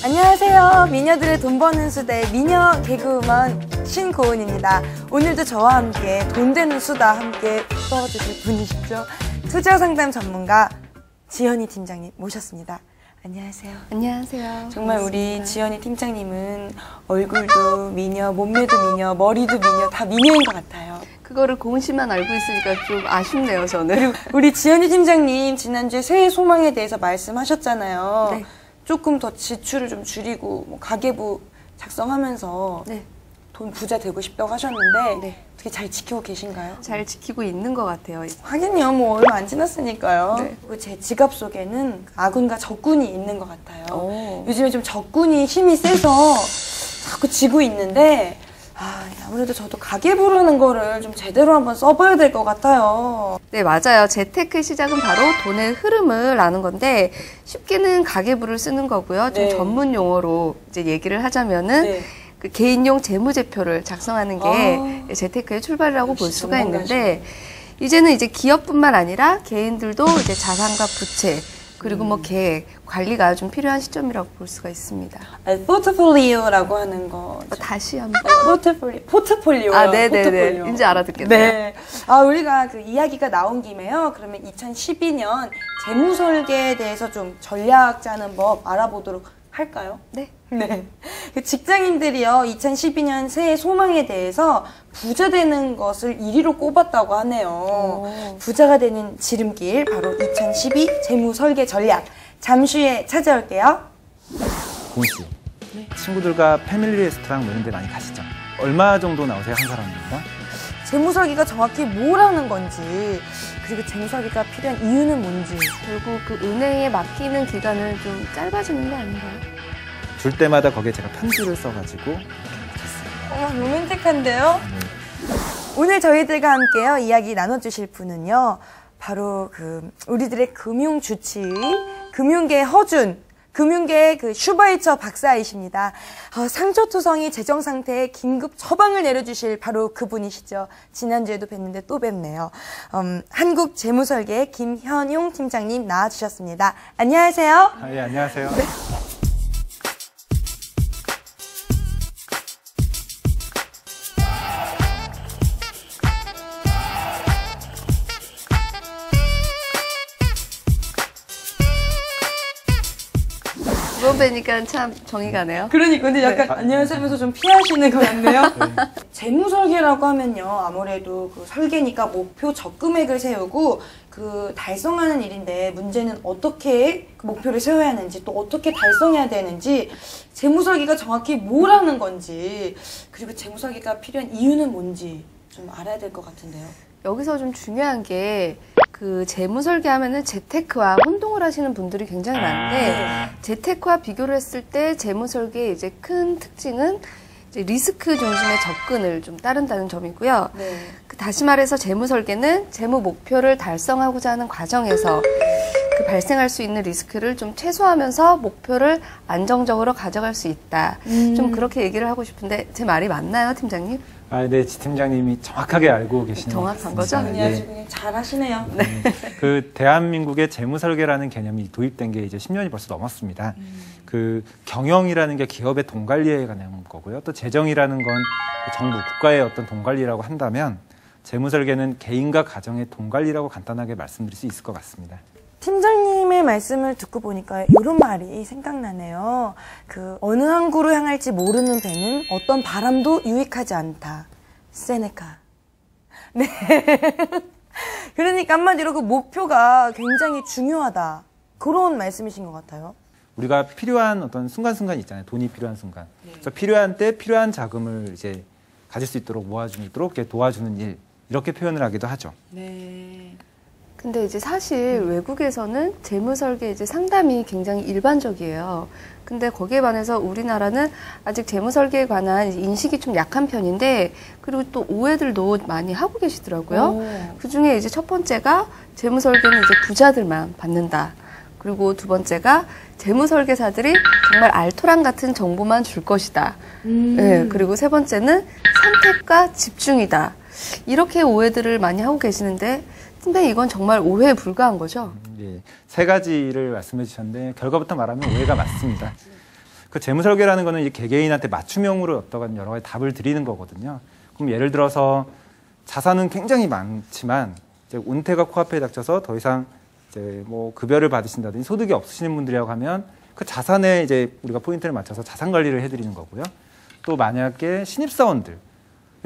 안녕하세요. 미녀들의 돈 버는 수다 미녀 개그우먼 신고은입니다. 오늘도 저와 함께 돈 되는 수다 함께 써주실 분이시죠. 투자 상담 전문가 지연이 팀장님 모셨습니다. 안녕하세요. 안녕하세요. 정말 반갑습니다. 우리 지연이 팀장님은 얼굴도 미녀, 몸매도 미녀, 머리도 미녀, 다 미녀인 것 같아요. 그거를 고은 씨만 알고 있으니까 좀 아쉽네요, 저는. 그리고 우리 지연이 팀장님 지난주에 새해 소망에 대해서 말씀하셨잖아요. 네. 조금 더 지출을 좀 줄이고 뭐 가계부 작성하면서 네. 돈 부자 되고 싶다고 하셨는데 네. 어떻게 잘 지키고 계신가요? 잘 지키고 있는 것 같아요. 하긴요, 뭐 얼마 안 지났으니까요. 네. 그리고 제 지갑 속에는 아군과 적군이 있는 것 같아요. 오. 요즘에 좀 적군이 힘이 세서 자꾸 지고 있는데 아무래도 저도 가계부라는 거를 좀 제대로 한번 써봐야 될 것 같아요. 네, 맞아요. 재테크의 시작은 바로 돈의 흐름을 아는 건데 쉽게는 가계부를 쓰는 거고요. 좀 네. 전문 용어로 이제 얘기를 하자면은 네. 그 개인용 재무제표를 작성하는 게 재테크의 출발이라고 볼 수가 있는데 이제는 이제 기업뿐만 아니라 개인들도 이제 자산과 부채 그리고 뭐 계획, 관리가 좀 필요한 시점이라고 볼 수가 있습니다. 포트폴리오라고 하는 거. 다시 한번. 포트폴리오. 네네네. 포트폴리오. 이제 알아듣겠네요. 네. 우리가 그 이야기가 나온 김에요. 그러면 2012년 재무설계에 대해서 좀 전략 짜는 법 알아보도록 할까요? 네. 네. 그 직장인들이요, 2012년 새해 소망에 대해서 부자 되는 것을 1위로 꼽았다고 하네요. 부자가 되는 지름길, 바로 2012 재무설계 전략. 잠시 후에 찾아올게요. 고은 씨, 친구들과 패밀리 레스토랑 이런 데 많이 가시죠? 얼마 정도 나오세요, 한 사람입니까? 재무설계가 정확히 뭐라는 건지, 그리고 재무설계가 필요한 이유는 뭔지. 결국 그 은행에 맡기는 기간은 좀 짧아지는 게 아닌가요? 줄 때마다 거기에 제가 편지를 써가지고 로맨틱한데요? 오늘 저희들과 함께요, 이야기 나눠주실 분은요, 바로 우리들의 금융주치의, 금융계의 허준, 금융계의 슈바이처 박사이십니다. 상처투성이 재정상태에 긴급 처방을 내려주실 바로 그분이시죠. 지난주에도 뵀는데 또 뵙네요. 한국재무설계의 김현용 팀장님 나와주셨습니다. 안녕하세요. 예, 안녕하세요. 네. 그거 뵈니까 참 정이 가네요. 그러니까 근데 약간 안녕하세요 하면서 좀 피하시는 것 같네요. 재무설계라고 하면요, 아무래도 그 설계니까 목표 적금액을 세우고 달성하는 일인데, 문제는 어떻게 그 목표를 세워야 하는지, 또 어떻게 달성해야 되는지, 재무설계가 정확히 뭐라는 건지, 그리고 재무설계가 필요한 이유는 뭔지 좀 알아야 될 것 같은데요. 여기서 좀 중요한 게 그 재무설계 하면은 재테크와 혼동을 하시는 분들이 굉장히 많은데, 재테크와 비교를 했을 때 재무설계의 이제 큰 특징은 이제 리스크 중심의 접근을 좀 따른다는 점이고요. 네. 다시 말해서 재무설계는 재무 목표를 달성하고자 하는 과정에서 그 발생할 수 있는 리스크를 좀 최소화하면서 목표를 안정적으로 가져갈 수 있다. 좀 그렇게 얘기를 하고 싶은데 제 말이 맞나요, 팀장님? 네, 지 팀장님이 정확하게 알고 계시는 정확한 것 같습니다. 거죠? 아주 그냥 잘 하시네요. 그 대한민국의 재무설계라는 개념이 도입된 게 이제 10년이 벌써 넘었습니다. 그 경영이라는 게 기업의 돈 관리에 관한 거고요. 또 재정이라는 건 정부, 국가의 어떤 돈 관리라고 한다면 재무설계는 개인과 가정의 돈 관리라고 간단하게 말씀드릴 수 있을 것 같습니다. 팀장님의 말씀을 듣고 보니까 이런 말이 생각나네요. 어느 항구로 향할지 모르는 배는 어떤 바람도 유익하지 않다. 세네카. 네. 그러니까 한마디로 그 목표가 굉장히 중요하다. 그런 말씀이신 것 같아요. 우리가 필요한 어떤 순간순간이 있잖아요. 돈이 필요한 순간. 그래서 필요한 때 필요한 자금을 이제 가질 수 있도록 모아주도록 이렇게 도와주는 일. 이렇게 표현을 하기도 하죠. 네. 근데 이제 사실 외국에서는 재무설계 이제 상담이 굉장히 일반적이에요. 근데 거기에 반해서 우리나라는 아직 재무설계에 관한 인식이 좀 약한 편인데, 그리고 또 오해들도 많이 하고 계시더라고요. 그 중에 이제 첫 번째가 재무설계는 이제 부자들만 받는다. 그리고 두 번째가 재무설계사들이 정말 알토란 같은 정보만 줄 것이다. 네, 그리고 세 번째는 선택과 집중이다. 이렇게 오해들을 많이 하고 계시는데, 근데 이건 정말 오해에 불과한 거죠? 예, 세 가지를 말씀해 주셨는데 결과부터 말하면 오해가 맞습니다. 그 재무설계라는 거는 이제 개개인한테 맞춤형으로 어떠한 여러 가지 답을 드리는 거거든요. 그럼 예를 들어서 자산은 굉장히 많지만 이제 은퇴가 코앞에 닥쳐서 더 이상 이제 뭐 급여를 받으신다든지 소득이 없으시는 분들이라고 하면 그 자산에 이제 우리가 포인트를 맞춰서 자산 관리를 해드리는 거고요. 또 만약에 신입사원들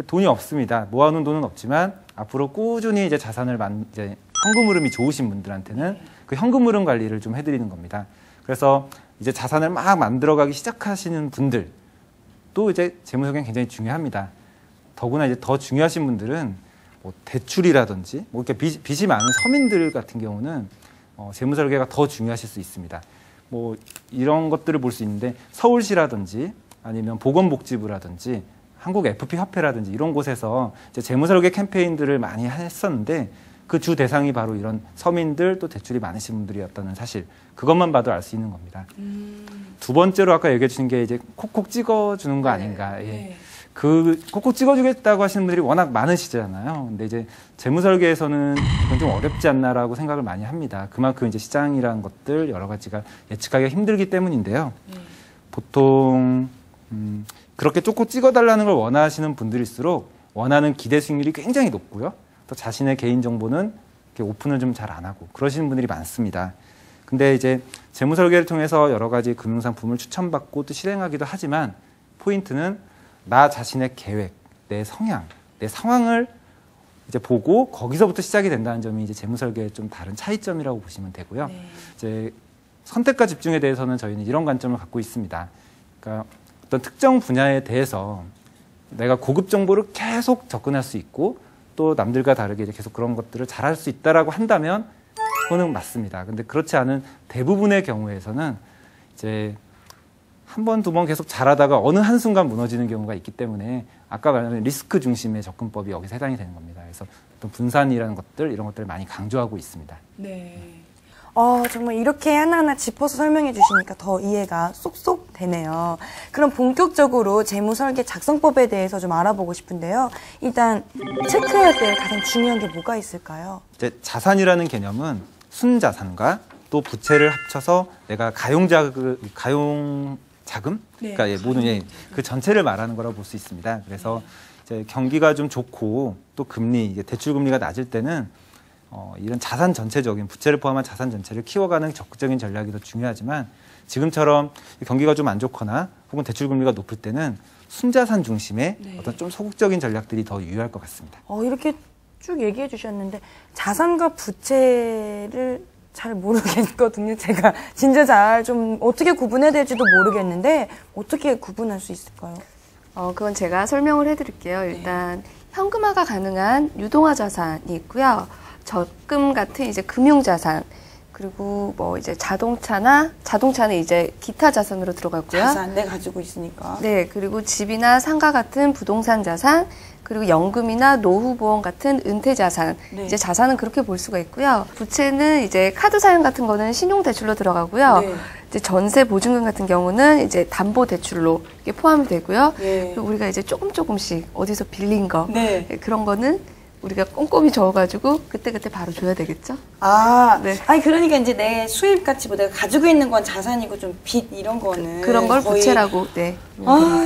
돈이 없습니다. 모아놓은 돈은 없지만 앞으로 꾸준히 이제 자산을 이제 현금 흐름이 좋으신 분들한테는 그 현금 흐름 관리를 좀 해드리는 겁니다. 그래서 이제 자산을 막 만들어가기 시작하시는 분들 또 이제 재무설계는 굉장히 중요합니다. 더구나 이제 더 중요하신 분들은 뭐 대출이라든지 뭐 이렇게 빚이 많은 서민들 같은 경우는 재무설계가 더 중요하실 수 있습니다. 뭐 이런 것들을 볼 수 있는데 서울시라든지 아니면 보건복지부라든지 한국 FP 협회라든지 이런 곳에서 이제 재무설계 캠페인들을 많이 했었는데 그 주 대상이 바로 이런 서민들 또 대출이 많으신 분들이었다는 사실 그것만 봐도 알 수 있는 겁니다. 두 번째로 아까 얘기해 주신 게 이제 콕콕 찍어주는 거 아닌가. 예. 네. 그 콕콕 찍어주겠다고 하시는 분들이 워낙 많으시잖아요. 근데 이제 재무설계에서는 그건 좀 어렵지 않나라고 생각을 많이 합니다. 그만큼 이제 시장이라는 것들 여러 가지가 예측하기가 힘들기 때문인데요. 보통 그렇게 콕콕 찍어달라는 걸 원하시는 분들일수록 원하는 기대 수익률이 굉장히 높고요. 또 자신의 개인 정보는 이렇게 오픈을 좀 잘 안 하고 그러시는 분들이 많습니다. 근데 이제 재무설계를 통해서 여러 가지 금융상품을 추천받고 또 실행하기도 하지만 포인트는 나 자신의 계획, 내 성향, 내 상황을 이제 보고 거기서부터 시작이 된다는 점이 이제 재무설계의 좀 다른 차이점이라고 보시면 되고요. 네. 이제 선택과 집중에 대해서는 저희는 이런 관점을 갖고 있습니다. 그러니까 어떤 특정 분야에 대해서 내가 고급 정보를 계속 접근할 수 있고 또 남들과 다르게 이제 계속 그런 것들을 잘할 수 있다라고 한다면 그거는 맞습니다. 근데 그렇지 않은 대부분의 경우에서는 이제 한 번, 두 번 계속 잘하다가 어느 한순간 무너지는 경우가 있기 때문에 아까 말한 리스크 중심의 접근법이 여기서 해당이 되는 겁니다. 그래서 어떤 분산이라는 것들, 이런 것들을 많이 강조하고 있습니다. 네. 정말 이렇게 하나하나 짚어서 설명해 주시니까 더 이해가 쏙쏙 되네요. 그럼 본격적으로 재무설계 작성법에 대해서 좀 알아보고 싶은데요. 일단 체크해야 될 가장 중요한 게 뭐가 있을까요? 이제 자산이라는 개념은 순자산과 또 부채를 합쳐서 내가 가용자금, 네, 그러니까 모든 그 전체를 말하는 거라고 볼 수 있습니다. 그래서 이제 경기가 좀 좋고 또 금리, 이제 대출 금리가 낮을 때는 이런 자산 전체적인 부채를 포함한 자산 전체를 키워가는 적극적인 전략이 더 중요하지만 지금처럼 경기가 좀 안 좋거나 혹은 대출 금리가 높을 때는 순자산 중심의 어떤 좀 소극적인 전략들이 더 유효할 것 같습니다. 이렇게 쭉 얘기해 주셨는데 자산과 부채를 잘 모르겠거든요. 제가 진짜 잘 좀 어떻게 구분해야 될지도 모르겠는데 어떻게 구분할 수 있을까요? 그건 제가 설명을 해드릴게요. 일단 현금화가 가능한 유동화 자산이 있고요. 적금 같은 이제 금융자산, 그리고 뭐 이제 자동차는 이제 기타 자산으로 들어가고요. 자산 내 가지고 있으니까. 네, 그리고 집이나 상가 같은 부동산 자산, 그리고 연금이나 노후보험 같은 은퇴 자산. 네. 이제 자산은 그렇게 볼 수가 있고요. 부채는 이제 카드 사용 같은 거는 신용대출로 들어가고요. 네. 이제 전세 보증금 같은 경우는 이제 담보대출로 이게 포함이 되고요. 네. 그리고 우리가 이제 조금씩 어디서 빌린 거 네. 그런 거는 우리가 꼼꼼히 적어가지고 그때그때 바로 줘야 되겠죠? 네. 아니 그러니까 이제 내 수입 가치 뭐 내가 가지고 있는 건 자산이고 좀 빚 이런 거는 그런 걸 거의... 부채라고. 네.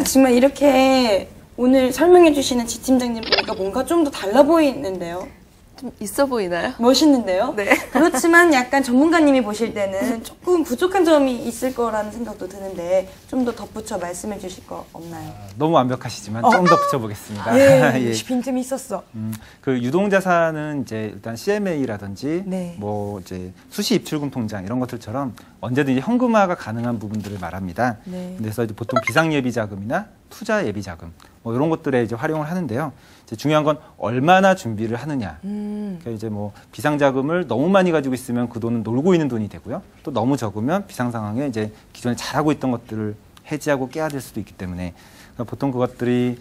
정말 이렇게 오늘 설명해 주시는 지 팀장님 보니까 뭔가 좀 더 달라 보이는데요. 좀 있어 보이나요? 멋있는데요? 네. 그렇지만 약간 전문가님이 보실 때는 조금 부족한 점이 있을 거라는 생각도 드는데 좀 더 덧붙여 말씀해 주실 거 없나요? 너무 완벽하시지만 좀 더 붙여보겠습니다. 예. 빈틈이 있었어. 그 유동자산은 이제 일단 CMA라든지 네. 뭐 이제 수시 입출금 통장 이런 것들처럼 언제든지 현금화가 가능한 부분들을 말합니다. 네. 그래서 이제 보통 비상예비자금이나 투자예비자금 뭐 이런 것들에 이제 활용을 하는데요. 이제 중요한 건 얼마나 준비를 하느냐. 그러니까 이제 뭐 비상자금을 너무 많이 가지고 있으면 그 돈은 놀고 있는 돈이 되고요. 또 너무 적으면 비상 상황에 이제 기존에 잘하고 있던 것들을 해지하고 깨야 될 수도 있기 때문에 그러니까 보통 그것들이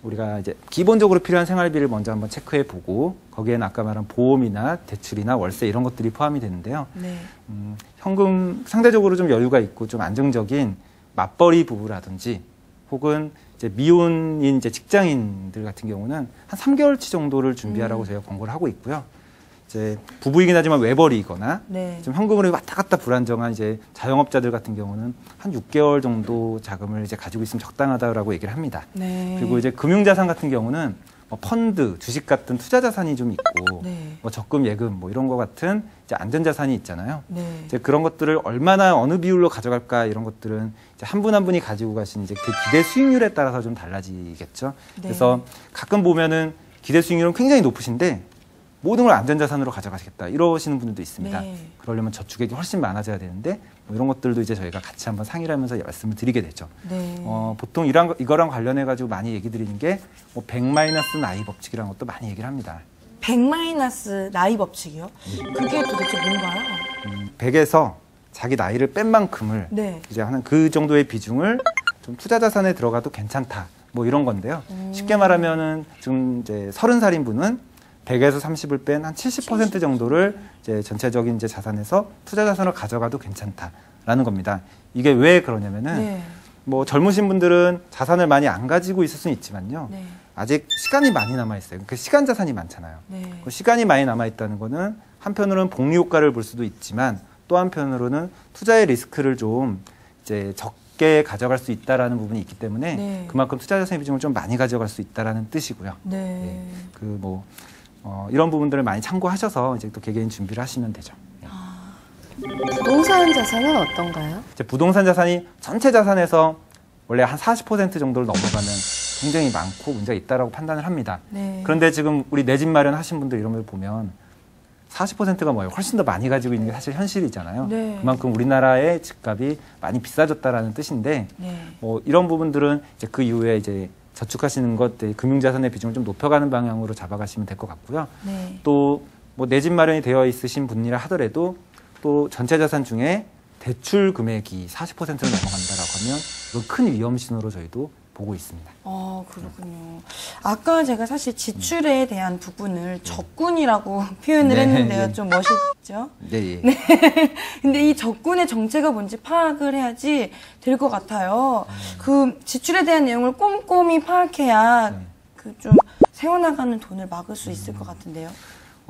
우리가 이제 기본적으로 필요한 생활비를 먼저 한번 체크해 보고 거기에는 아까 말한 보험이나 대출이나 월세 이런 것들이 포함이 되는데요. 네. 현금 상대적으로 좀 여유가 있고 좀 안정적인 맞벌이 부부라든지 혹은 이제 미혼인 이제 직장인들 같은 경우는 한 3개월치 정도를 준비하라고 저희가 권고를 하고 있고요. 이제 부부이긴 하지만 외벌이거나 네. 좀 현금으로 왔다 갔다 불안정한 이제 자영업자들 같은 경우는 한 6개월 정도 자금을 이제 가지고 있으면 적당하다라고 얘기를 합니다. 네. 그리고 이제 금융자산 같은 경우는 뭐 펀드, 주식 같은 투자 자산이 좀 있고 네. 뭐 적금, 예금 뭐 이런 거 같은 이제 안전 자산이 있잖아요. 네. 이제 그런 것들을 얼마나 어느 비율로 가져갈까 이런 것들은 이제 한 분 한 분이 가지고 가신 이제 그 기대 수익률에 따라서 좀 달라지겠죠. 네. 그래서 가끔 보면은 기대 수익률은 굉장히 높으신데 모든 걸 안전자산으로 가져가시겠다 이러시는 분들도 있습니다. 네. 그러려면 저축액이 훨씬 많아져야 되는데 뭐 이런 것들도 이제 저희가 같이 한번 상의를 하면서 말씀을 드리게 되죠. 네. 보통 이거랑 관련해 가지고 많이 얘기 드리는 게 뭐 100- 나이 법칙이라는 것도 많이 얘기를 합니다. 100- 나이 법칙이요? 그게 도대체 뭔가요? 100에서 자기 나이를 뺀 만큼을 네. 이제 하는 그 정도의 비중을 좀 투자 자산에 들어가도 괜찮다. 뭐 이런 건데요. 쉽게 말하면은 지금 이제 30살인 분은 100에서 30을 뺀 한 70% 정도를 이제 전체적인 이제 자산에서 투자 자산을 가져가도 괜찮다라는 겁니다. 이게 왜 그러냐면은 네. 뭐 젊으신 분들은 자산을 많이 안 가지고 있을 수는 있지만요. 네. 아직 시간이 많이 남아 있어요. 그 시간 자산이 많잖아요. 네. 그 시간이 많이 남아 있다는 거는 한편으로는 복리 효과를 볼 수도 있지만 또 한편으로는 투자의 리스크를 좀 이제 적게 가져갈 수 있다라는 부분이 있기 때문에 네. 그만큼 투자 자산의 비중을 좀 많이 가져갈 수 있다라는 뜻이고요. 네. 이런 부분들을 많이 참고하셔서 이제 또 개개인 준비를 하시면 되죠. 부동산 자산은 어떤가요? 이제 부동산 자산이 전체 자산에서 원래 한 40% 정도를 넘어가면 굉장히 많고 문제가 있다라고 판단을 합니다. 네. 그런데 지금 우리 내 집 마련하신 분들 이런 걸 보면 40%가 뭐예요? 훨씬 더 많이 가지고 있는 게 사실 현실이잖아요. 네. 그만큼 우리나라의 집값이 많이 비싸졌다라는 뜻인데 네. 뭐 이런 부분들은 이제 그 이후에 이제 저축하시는 것, 금융자산의 비중을 좀 높여가는 방향으로 잡아가시면 될 것 같고요. 네. 또 뭐 내 집 마련이 되어 있으신 분이라 하더라도 또 전체 자산 중에 대출 금액이 40%를 넘어간다라고 하면 이건 큰 위험 신호로 저희도 보고 있습니다. 그렇군요. 아까 제가 사실 지출에 대한 부분을 적군이라고 표현을 네, 했는데요. 네. 좀 멋있죠? 네. 근데 이 적군의 정체가 뭔지 파악을 해야지 될 것 같아요. 그 지출에 대한 내용을 꼼꼼히 파악해야 그 좀 세워나가는 돈을 막을 수 있을 것 같은데요.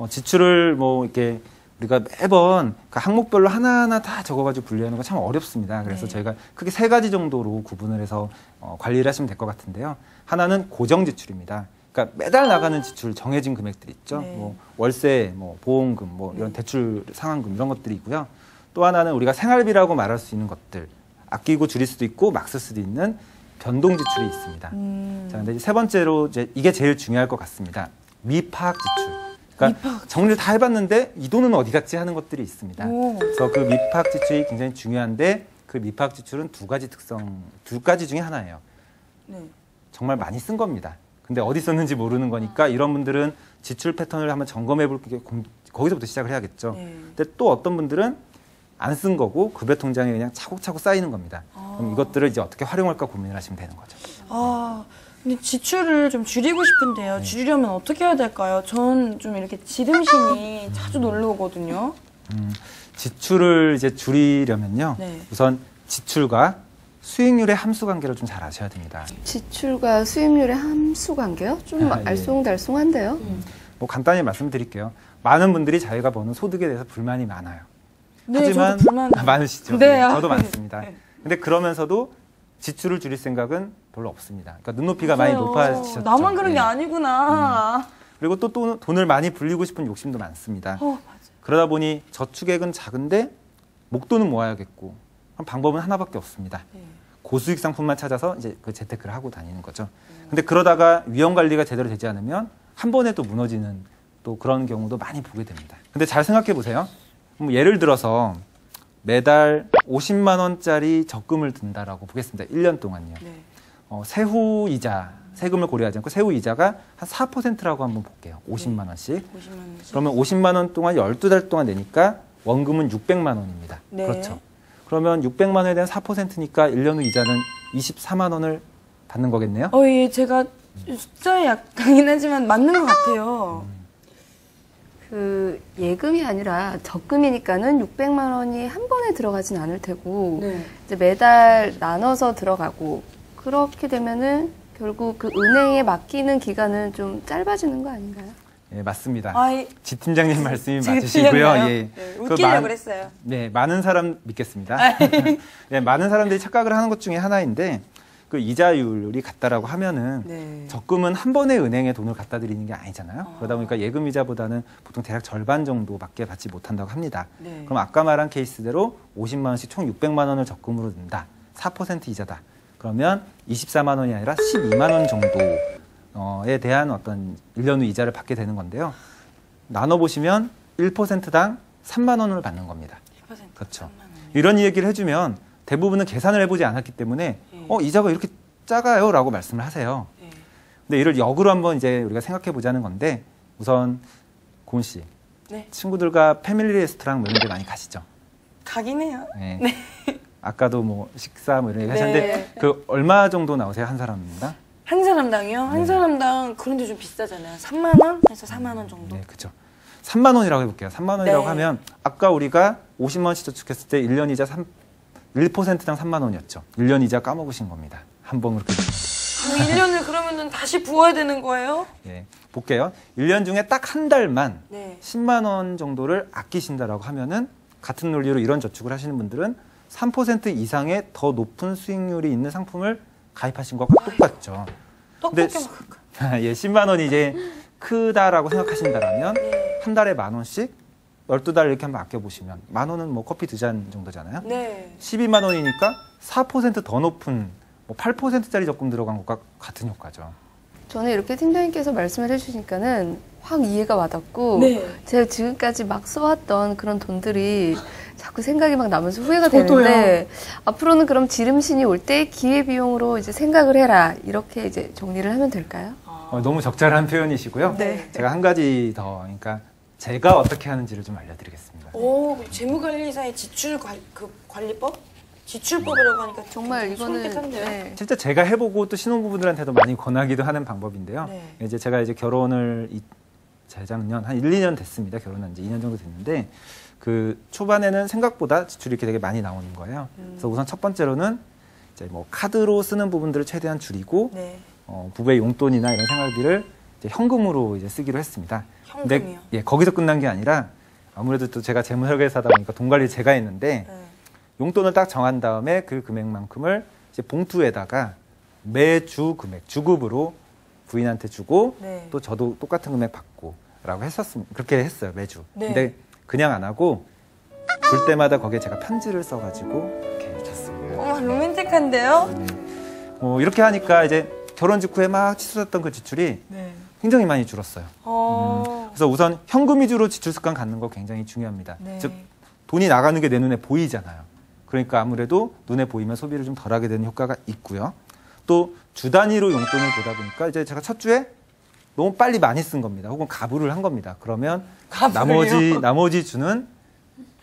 지출을 뭐 이렇게 우리가 매번 그 항목별로 하나하나 다 적어가지고 분류하는 건 참 어렵습니다. 그래서 네. 저희가 크게 3가지 정도로 구분을 해서 관리를 하시면 될 것 같은데요. 하나는 고정 지출입니다. 그러니까 매달 나가는 지출 정해진 금액들이 있죠. 네. 뭐 월세, 뭐 보험금, 뭐 이런 대출 상환금 이런 것들이 있고요. 또 하나는 우리가 생활비라고 말할 수 있는 것들, 아끼고 줄일 수도 있고 막 쓸 수도 있는 변동 지출이 있습니다. 자, 근데 이제 3번째로 이제 이게 제일 중요할 것 같습니다. 미파악 지출. 그러니까 정리를 다 해봤는데 이 돈은 어디 갔지 하는 것들이 있습니다. 오. 그래서 그 미파악 지출이 굉장히 중요한데 그 미파악 지출은 두 가지 중에 하나예요. 네. 정말 많이 쓴 겁니다. 근데 어디 썼는지 모르는 거니까 이런 분들은 지출 패턴을 한번 점검해 볼 게 거기서부터 시작을 해야겠죠. 네. 근데 또 어떤 분들은 안 쓴 거고 급여 통장에 그냥 차곡차곡 쌓이는 겁니다. 그럼 이것들을 이제 어떻게 활용할까 고민을 하시면 되는 거죠. 근데 지출을 좀 줄이고 싶은데요. 네. 줄이려면 어떻게 해야 될까요? 전 좀 이렇게 지름신이 자주 놀러 오거든요. 지출을 이제 줄이려면요. 네. 우선 지출과 수익률의 함수 관계를 좀 잘 아셔야 됩니다. 지출과 수입률의 함수 관계요? 좀 예. 알쏭달쏭한데요. 뭐 간단히 말씀드릴게요. 많은 분들이 자기가 버는 소득에 대해서 불만이 많아요. 네, 하지만 저도 불만 많으시죠. 네, 네, 아, 저도 네. 많습니다. 네. 근데 그러면서도 지출을 줄일 생각은 별로 없습니다. 그러니까 눈높이가 많이 맞아요. 높아지셨죠. 나만 그런 게 네. 아니구나. 그리고 또 돈을 많이 불리고 싶은 욕심도 많습니다. 맞아. 그러다 보니 저축액은 작은데 목돈은 모아야겠고 방법은 하나밖에 없습니다. 네. 고수익 상품만 찾아서 이제 그 재테크를 하고 다니는 거죠. 근데 그러다가 위험 관리가 제대로 되지 않으면 한 번에 또 무너지는 또 그런 경우도 많이 보게 됩니다. 근데 잘 생각해 보세요. 예를 들어서 매달 50만 원짜리 적금을 든다라고 보겠습니다. 1년 동안요. 네. 세후 이자, 세금을 고려하지 않고 세후 이자가 한 4%라고 한번 볼게요. 50만 원씩. 50만 원씩. 그러면 50만 원 동안 12달 동안 내니까 원금은 600만 원입니다. 네. 그렇죠. 그러면 600만 원에 대한 4%니까 1년 후 이자는 24만 원을 받는 거겠네요. 예, 제가 숫자에 약하긴 하지만 맞는 것 같아요. 그 예금이 아니라 적금이니까는 600만 원이 한 번에 들어가진 않을 테고 네. 이제 매달 나눠서 들어가고 그렇게 되면은 결국 그 은행에 맡기는 기간은 좀 짧아지는 거 아닌가요? 예, 맞습니다. 아이, 지 팀장님 말씀이 제가 맞으시고요. 틀렸나요? 예. 네, 그 웃기려고 그랬어요. 네, 많은 사람 믿겠습니다. 네, 많은 사람들이 착각을 하는 것 중에 하나인데 그 이자율이 같다라고 하면은 네. 적금은 한 번에 은행에 돈을 갖다 드리는 게 아니잖아요. 그러다 보니까 예금 이자보다는 보통 대략 절반 정도밖에 받지 못한다고 합니다. 네. 그럼 아까 말한 케이스대로 50만 원씩 총 600만 원을 적금으로 든다. 4% 이자다. 그러면 24만 원이 아니라 12만 원 정도에 대한 어떤 1년 후 이자를 받게 되는 건데요. 나눠보시면 1%당 3만 원을 받는 겁니다. 1% 그렇죠. 3만 원. 이런 얘기를 해주면 대부분은 계산을 해보지 않았기 때문에 이자가 이렇게 작아요 라고 말씀을 하세요. 네. 근데 이를 역으로 한번 이제 우리가 생각해 보자는 건데 우선 고은 씨 네. 친구들과 패밀리 레스토랑 뭐 이런 데 많이 가시죠? 가긴 해요. 네. 아까도 뭐 식사 뭐 이런 얘기 네. 하셨는데 그 얼마 정도 나오세요 한 사람입니다? 한 사람당이요? 한 네. 사람당 그런데 좀 비싸잖아요. 3만 원에서 4만 원 정도. 네, 그렇죠. 3만 원이라고 해볼게요. 3만 원이라고 네. 하면 아까 우리가 50만 원씩 저축했을 때 1년 이자 1%당 3만 원이었죠. 1년 이자 까먹으신 겁니다. 한 번 그렇게. 1년을 그러면은 다시 부어야 되는 거예요? 예, 볼게요. 1년 중에 딱 한 달만 네. 10만 원 정도를 아끼신다라고 하면은 같은 논리로 이런 저축을 하시는 분들은 3% 이상의 더 높은 수익률이 있는 상품을 가입하신 것과 똑같죠. 떡볶이 근데 먹을까? 예, 10만 원이 이제 크다라고 생각하신다라면 네. 한 달에 만 원씩 12달 이렇게 한번 아껴보시면 만 원은 뭐 커피 2잔 정도잖아요. 네. 12만 원이니까 4%더 높은 뭐 8%짜리 적금 들어간 것과 같은 효과죠. 저는 이렇게 팀장님께서 말씀을 해주시니까는 확 이해가 와닿고 네. 제가 지금까지 막 써왔던 그런 돈들이 자꾸 생각이 막 나면서 후회가 저도요. 되는데 앞으로는 그럼 지름신이 올 때 기회비용으로 이제 생각을 해라 이렇게 이제 정리를 하면 될까요? 너무 적절한 표현이시고요. 네. 제가 한 가지 더, 그러니까 제가 어떻게 하는지를 좀 알려드리겠습니다. 오, 재무관리사의 관리법? 지출법이라고 하니까 정말 굉장히 이거는 솔깃한데요. 네. 실제 제가 해보고 또 신혼부부들한테도 많이 권하기도 하는 방법인데요. 네. 이제 제가 이제 결혼을 재작년 한 1, 2년 됐습니다. 결혼한 지 2년 정도 됐는데 그 초반에는 생각보다 지출이 이렇게 되게 많이 나오는 거예요. 그래서 우선 첫 번째로는 이제 뭐 카드로 쓰는 부분들을 최대한 줄이고 네. 부부의 용돈이나 이런 생활비를 이제 현금으로 이제 쓰기로 했습니다. 현금이요? 예, 거기서 끝난 게 아니라 아무래도 또 제가 재무설계사다 보니까 돈 관리 제가 했는데 네. 용돈을 딱 정한 다음에 그 금액만큼을 이제 봉투에다가 매주 금액 주급으로 부인한테 주고 네. 또 저도 똑같은 금액 받고라고 했었습니다. 그렇게 했어요 매주. 네. 근데 그냥 안 하고 줄 때마다 거기에 제가 편지를 써가지고 이렇게 줬습니다. 어머, 로맨틱한데요? 이렇게 하니까 이제 결혼 직후에 막 치솟았던 그 지출이 네. 굉장히 많이 줄었어요. 그래서 우선 현금 위주로 지출 습관 갖는 거 굉장히 중요합니다. 네. 즉 돈이 나가는 게 내 눈에 보이잖아요. 그러니까 아무래도 눈에 보이면 소비를 좀 덜하게 되는 효과가 있고요. 또 주 단위로 용돈을 보다 보니까 이제 제가 첫 주에 너무 빨리 많이 쓴 겁니다. 혹은 가불을 한 겁니다. 그러면 가불이요? 나머지 주는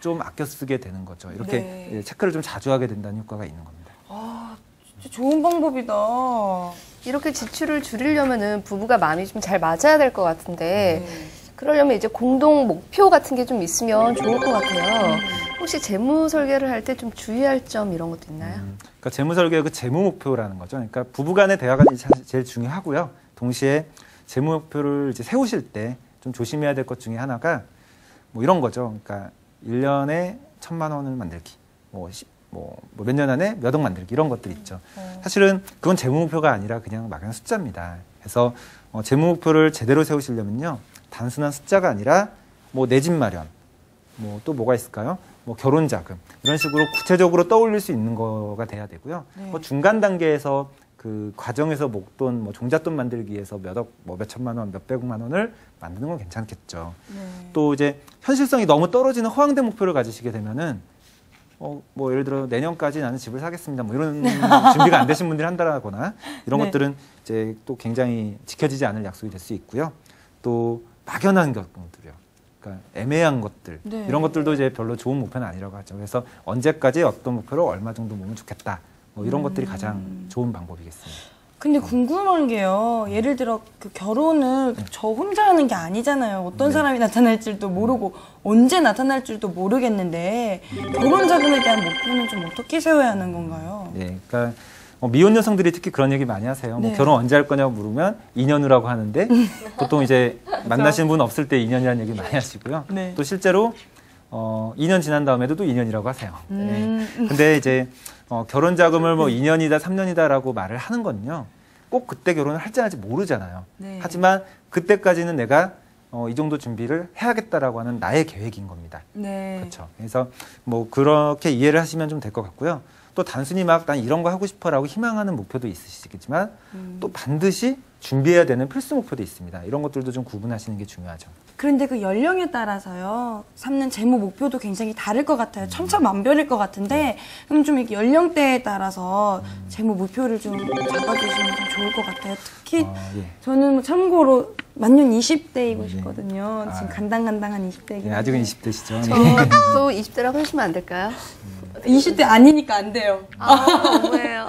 좀 아껴 쓰게 되는 거죠. 이렇게 네. 체크를 좀 자주 하게 된다는 효과가 있는 겁니다. 아, 진짜 좋은 방법이다. 이렇게 지출을 줄이려면은 부부가 마음이 좀 잘 맞아야 될 것 같은데 그러려면 이제 공동 목표 같은 게 좀 있으면 좋을 것 같아요. 혹시 재무 설계를 할 때 좀 주의할 점 이런 것도 있나요? 그러니까 재무 설계의 그 재무 목표라는 거죠. 그러니까 부부 간의 대화가 제일 중요하고요. 동시에 재무 목표를 이제 세우실 때 좀 조심해야 될 것 중에 하나가 뭐 이런 거죠. 그러니까 1년에 1,000만 원을 만들기. 몇 년 안에 몇 억 만들기 이런 것들 있죠. 사실은 그건 재무 목표가 아니라 그냥 막연한 숫자입니다. 그래서 재무 목표를 제대로 세우시려면요. 단순한 숫자가 아니라 뭐 내 집 마련, 뭐 또 뭐가 있을까요? 뭐 결혼 자금 이런 식으로 구체적으로 떠올릴 수 있는 거가 돼야 되고요. 네. 중간 단계에서 그 과정에서 목돈, 뭐 종잣돈 만들기 위해서 몇 억, 뭐 몇 천만 원, 몇 백만 원을 만드는 건 괜찮겠죠. 네. 또 이제 현실성이 너무 떨어지는 허황된 목표를 가지시게 되면은 뭐 예를 들어 내년까지 나는 집을 사겠습니다. 뭐 이런 준비가 안 되신 분들이 한다거나 이런 네. 것들은 이제 또 굉장히 지켜지지 않을 약속이 될 수 있고요. 또 막연한 것들이요. 그러니까 애매한 것들 네. 이런 것들도 이제 별로 좋은 목표는 아니라고 하죠. 그래서 언제까지 어떤 목표로 얼마 정도 모으면 좋겠다. 뭐 이런 것들이 가장 좋은 방법이겠습니다. 근데 궁금한 게요. 예를 들어 그 결혼을 저 혼자 하는 게 아니잖아요. 어떤 네. 사람이 나타날지도 모르고 언제 나타날지도 모르겠는데 결혼 자금에 대한 목표는 좀 어떻게 세워야 하는 건가요? 네, 그러니까 미혼 여성들이 특히 그런 얘기 많이 하세요. 네. 뭐 결혼 언제 할 거냐고 물으면 2년 후라고 하는데 보통 이제 만나시는 분 없을 때 2년이라는 얘기 많이 하시고요. 네. 또 실제로 2년 지난 다음에도 또 2년이라고 하세요. 네. 근데 이제 결혼 자금을 뭐 2년이다 3년이다라고 말을 하는 건요. 꼭 그때 결혼을 할지 안 할지 모르잖아요. 네. 하지만 그때까지는 내가 이 정도 준비를 해야겠다라고 하는 나의 계획인 겁니다. 네. 그렇죠. 그래서 뭐 그렇게 이해를 하시면 좀 될 것 같고요. 또 단순히 막 난 이런 거 하고 싶어라고 희망하는 목표도 있으시겠지만 또 반드시 준비해야 되는 필수 목표도 있습니다. 이런 것들도 좀 구분하시는 게 중요하죠. 그런데 그 연령에 따라서요, 삼는 재무 목표도 굉장히 다를 것 같아요. 천차만별일 것 같은데, 그럼 좀 이렇게 연령대에 따라서 재무 목표를 좀 잡아주시면 좀 좋을 것 같아요. 특히 예. 저는 뭐 참고로 만년 20대이고 네. 싶거든요. 지금 아. 간당간당한 20대이긴 네, 아직은 20대시죠. 저도 20대라고 하시면 안 될까요? 20대 아니니까 안 돼요. 너무해요.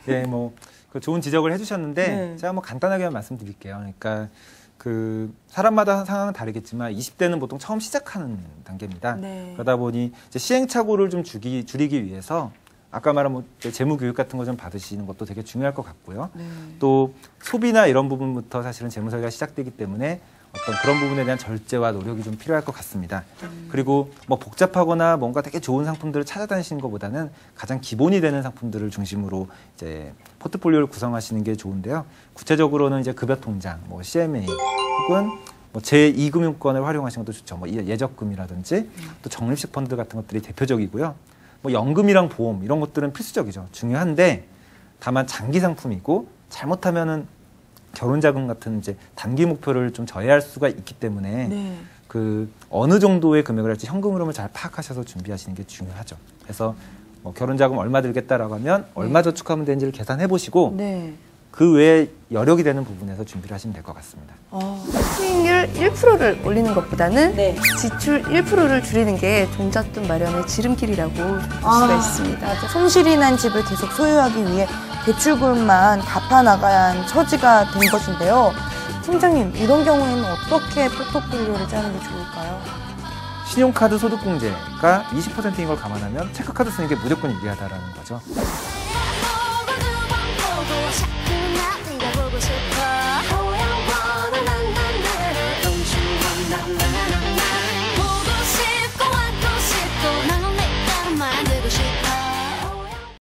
네, 뭐 좋은 지적을 해주셨는데 네. 제가 뭐 간단하게만 말씀드릴게요. 그러니까 그 사람마다 상황은 다르겠지만 20대는 보통 처음 시작하는 단계입니다. 네. 그러다 보니 이제 시행착오를 좀 줄이기 위해서 아까 말한 뭐 재무 교육 같은 거 좀 받으시는 것도 되게 중요할 것 같고요. 네. 또 소비나 이런 부분부터 사실은 재무 설계가 시작되기 때문에 어떤 그런 부분에 대한 절제와 노력이 좀 필요할 것 같습니다. 그리고 뭐 복잡하거나 뭔가 되게 좋은 상품들을 찾아다니시는 것보다는 가장 기본이 되는 상품들을 중심으로 이제 포트폴리오를 구성하시는 게 좋은데요. 구체적으로는 이제 급여 통장, 뭐 CMA 혹은 뭐 제2금융권을 활용하시는 것도 좋죠. 뭐 예적금이라든지 또 적립식 펀드 같은 것들이 대표적이고요. 뭐 연금이랑 보험 이런 것들은 필수적이죠. 중요한데 다만 장기 상품이고 잘못하면은 결혼자금 같은 이제 단기 목표를 좀 저해할 수가 있기 때문에 네. 그 어느 정도의 금액을 할지 현금 흐름을 잘 파악하셔서 준비하시는 게 중요하죠. 그래서 뭐 결혼자금 얼마 들겠다라고 하면 얼마 저축하면 되는지를 계산해 보시고 네. 그 외에 여력이 되는 부분에서 준비를 하시면 될 것 같습니다. 수익률 1%를 올리는 것보다는 네. 지출 1%를 줄이는 게 종잣돈 마련의 지름길이라고 볼 수가 있습니다. 맞아. 손실이 난 집을 계속 소유하기 위해 대출금만 갚아 나가야 하는 처지가 된 것인데요. 팀장님, 이런 경우에는 어떻게 포트폴리오를 짜는 게 좋을까요? 신용카드 소득공제가 20%인 걸 감안하면 체크카드 쓰는 게 무조건 유리하다라는 거죠. 자꾸